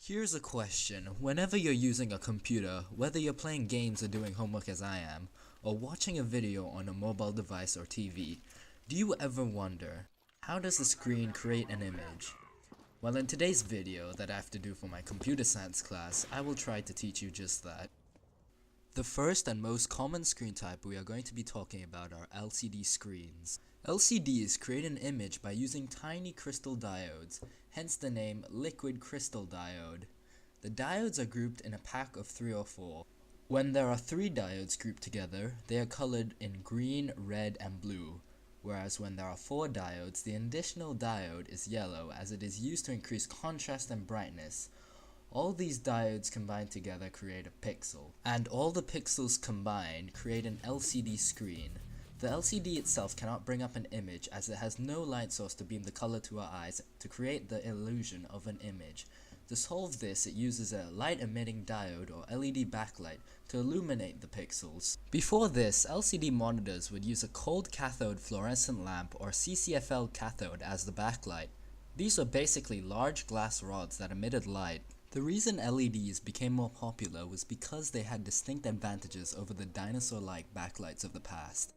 Here's a question. Whenever you're using a computer, whether you're playing games or doing homework as I am, or watching a video on a mobile device or TV, do you ever wonder, how does the screen create an image? Well, in today's video that I have to do for my computer science class, I will try to teach you just that. The first and most common screen type we are going to be talking about are LCD screens. LCDs create an image by using tiny crystal diodes, hence the name liquid crystal diode. The diodes are grouped in a pack of 3 or 4. When there are 3 diodes grouped together, they are colored in green, red, and blue, whereas when there are 4 diodes, the additional diode is yellow as it is used to increase contrast and brightness. All these diodes combined together create a pixel, and all the pixels combined create an LCD screen. The LCD itself cannot bring up an image as it has no light source to beam the color to our eyes to create the illusion of an image. To solve this, it uses a light-emitting diode or LED backlight to illuminate the pixels. Before this, LCD monitors would use a cold cathode fluorescent lamp or CCFL cathode as the backlight. These were basically large glass rods that emitted light. The reason LEDs became more popular was because they had distinct advantages over the dinosaur-like backlights of the past.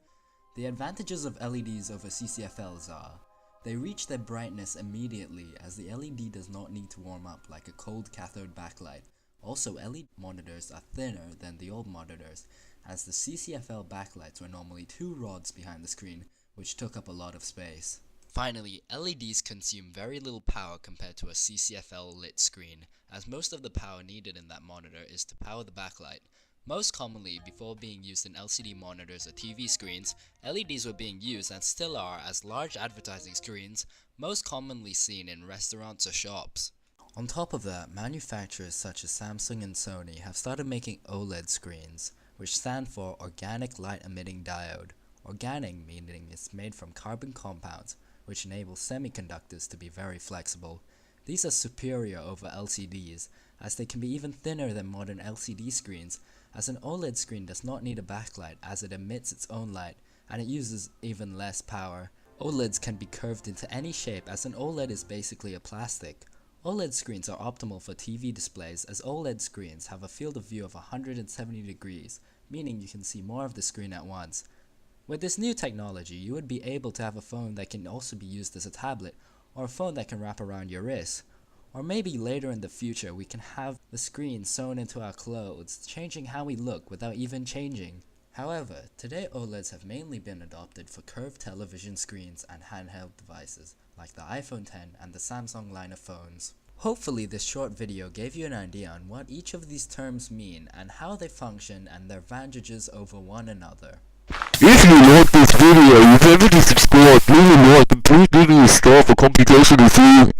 The advantages of LEDs over CCFLs are, they reach their brightness immediately as the LED does not need to warm up like a cold cathode backlight. Also, LED monitors are thinner than the old monitors, as the CCFL backlights were normally 2 rods behind the screen, which took up a lot of space. Finally, LEDs consume very little power compared to a CCFL lit screen, as most of the power needed in that monitor is to power the backlight. Most commonly, before being used in LCD monitors or TV screens, LEDs were being used and still are as large advertising screens, most commonly seen in restaurants or shops. On top of that, manufacturers such as Samsung and Sony have started making OLED screens, which stand for Organic Light Emitting Diode. Organic meaning it's made from carbon compounds, which enables semiconductors to be very flexible. These are superior over LCDs, as they can be even thinner than modern LCD screens, as an OLED screen does not need a backlight as it emits its own light, and it uses even less power. OLEDs can be curved into any shape as an OLED is basically a plastic. OLED screens are optimal for TV displays as OLED screens have a field of view of 170 degrees, meaning you can see more of the screen at once. With this new technology, you would be able to have a phone that can also be used as a tablet, or a phone that can wrap around your wrist. Or maybe later in the future we can have the screen sewn into our clothes, changing how we look without even changing. However, today OLEDs have mainly been adopted for curved television screens and handheld devices, like the iPhone X and the Samsung line of phones. Hopefully this short video gave you an idea on what each of these terms mean and how they function and their advantages over one another. If you like this video, remember to subscribe, leave a like, and please give me a star for computation is here.